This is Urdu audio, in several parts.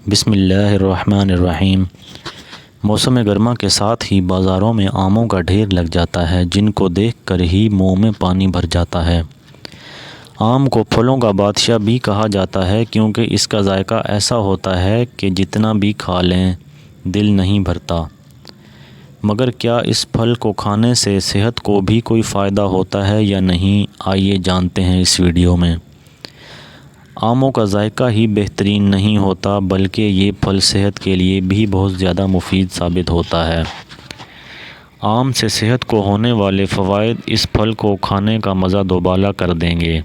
بسم اللہ الرحمن الرحیم۔ موسم گرما کے ساتھ ہی بازاروں میں آموں کا ڈھیر لگ جاتا ہے، جن کو دیکھ کر ہی منہ میں پانی بھر جاتا ہے۔ آم کو پھلوں کا بادشاہ بھی کہا جاتا ہے کیونکہ اس کا ذائقہ ایسا ہوتا ہے کہ جتنا بھی کھا لیں دل نہیں بھرتا۔ مگر کیا اس پھل کو کھانے سے صحت کو بھی کوئی فائدہ ہوتا ہے یا نہیں، آئیے جانتے ہیں اس ویڈیو میں۔ آموں کا ذائقہ ہی بہترین نہیں ہوتا بلکہ یہ پھل صحت کے لیے بھی بہت زیادہ مفید ثابت ہوتا ہے۔ آم سے صحت کو ہونے والے فوائد اس پھل کو کھانے کا مزہ دوبالا کر دیں گے۔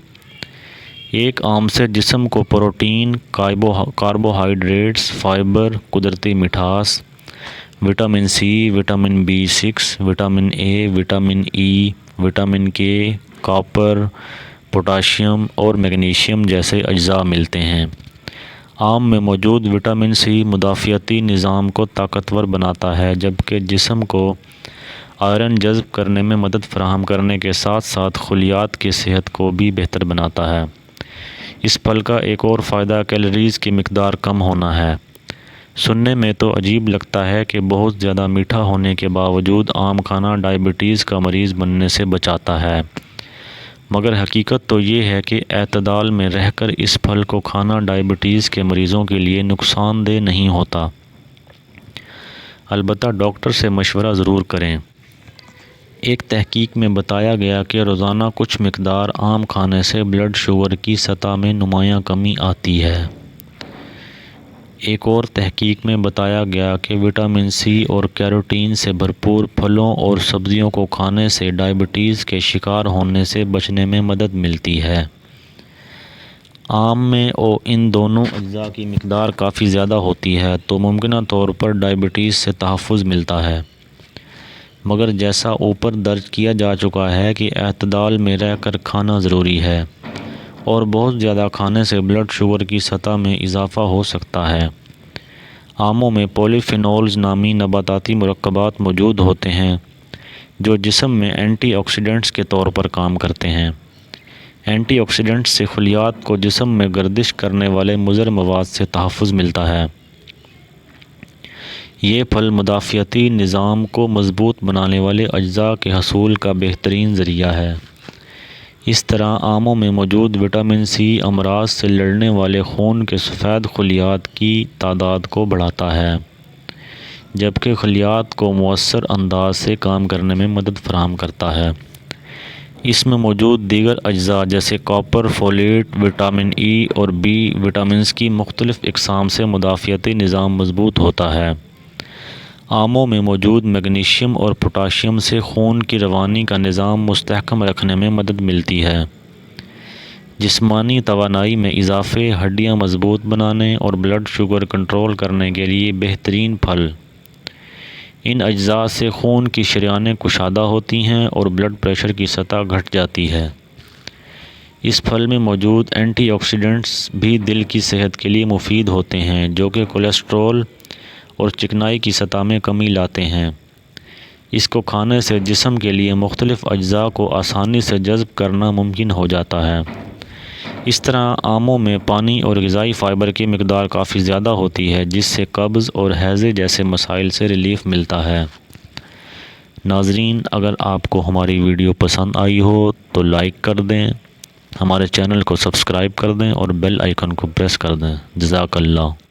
ایک آم سے جسم کو پروٹین، کاربوہائیڈریٹس، فائبر، قدرتی مٹھاس، vitamin C, vitamin B6، vitamin A, vitamin E, vitamin K, copper, potassium اور میگنیشیم جیسے اجزاء ملتے ہیں۔ آم میں موجود وٹامن سی مدافعتی نظام کو طاقتور بناتا ہے، جبکہ جسم کو آئرن جذب کرنے میں مدد فراہم کرنے کے ساتھ ساتھ خلیات کی صحت کو بھی بہتر بناتا ہے۔ اس پھل کا ایک اور فائدہ کیلوریز کی مقدار کم ہونا ہے۔ سننے میں تو عجیب لگتا ہے کہ بہت زیادہ میٹھا ہونے کے باوجود آم کھانا ڈائبٹیز کا مریض بننے سے بچاتا ہے، مگر حقیقت تو یہ ہے کہ اعتدال میں رہ کر اس پھل کو کھانا ڈائبٹیز کے مریضوں کے لیے نقصان دہ نہیں ہوتا۔ البتہ ڈاکٹر سے مشورہ ضرور کریں۔ ایک تحقیق میں بتایا گیا کہ روزانہ کچھ مقدار آم کھانے سے بلڈ شوگر کی سطح میں نمایاں کمی آتی ہے۔ ایک اور تحقیق میں بتایا گیا کہ وٹامن سی اور کیروٹین سے بھرپور پھلوں اور سبزیوں کو کھانے سے ڈائبٹیز کے شکار ہونے سے بچنے میں مدد ملتی ہے۔ آم میں ان دونوں اجزاء کی مقدار کافی زیادہ ہوتی ہے تو ممکنہ طور پر ڈائبٹیز سے تحفظ ملتا ہے، مگر جیسا اوپر درج کیا جا چکا ہے کہ اعتدال میں رہ کر کھانا ضروری ہے، اور بہت زیادہ کھانے سے بلڈ شوگر کی سطح میں اضافہ ہو سکتا ہے۔ آموں میں پولی فینولز نامی نباتاتی مرکبات موجود ہوتے ہیں جو جسم میں اینٹی آکسیڈنٹس کے طور پر کام کرتے ہیں۔ اینٹی آکسیڈنٹس سے خلیات کو جسم میں گردش کرنے والے مضر مواد سے تحفظ ملتا ہے۔ یہ پھل مدافعتی نظام کو مضبوط بنانے والے اجزاء کے حصول کا بہترین ذریعہ ہے۔ اس طرح آموں میں موجود وٹامن سی امراض سے لڑنے والے خون کے سفید خلیات کی تعداد کو بڑھاتا ہے، جبکہ خلیات کو مؤثر انداز سے کام کرنے میں مدد فراہم کرتا ہے۔ اس میں موجود دیگر اجزاء جیسے کاپر، فولیٹ، وٹامن ای اور B وٹامنز کی مختلف اقسام سے مدافعتی نظام مضبوط ہوتا ہے۔ آموں میں موجود میگنیشیم اور پوٹاشیم سے خون کی روانی کا نظام مستحکم رکھنے میں مدد ملتی ہے۔ جسمانی توانائی میں اضافے، ہڈیاں مضبوط بنانے اور بلڈ شوگر کنٹرول کرنے کے لیے بہترین پھل۔ ان اجزاء سے خون کی شریانیں کشادہ ہوتی ہیں اور بلڈ پریشر کی سطح گھٹ جاتی ہے۔ اس پھل میں موجود اینٹی آکسیڈنٹس بھی دل کی صحت کے لیے مفید ہوتے ہیں، جو کہ کولیسٹرول اور چکنائی کی سطح میں کمی لاتے ہیں۔ اس کو کھانے سے جسم کے لیے مختلف اجزاء کو آسانی سے جذب کرنا ممکن ہو جاتا ہے۔ اس طرح آموں میں پانی اور غذائی فائبر کی مقدار کافی زیادہ ہوتی ہے، جس سے قبض اور ہیضے جیسے مسائل سے ریلیف ملتا ہے۔ ناظرین، اگر آپ کو ہماری ویڈیو پسند آئی ہو تو لائک کر دیں، ہمارے چینل کو سبسکرائب کر دیں اور بیل آئیکن کو پریس کر دیں۔ جزاک اللہ۔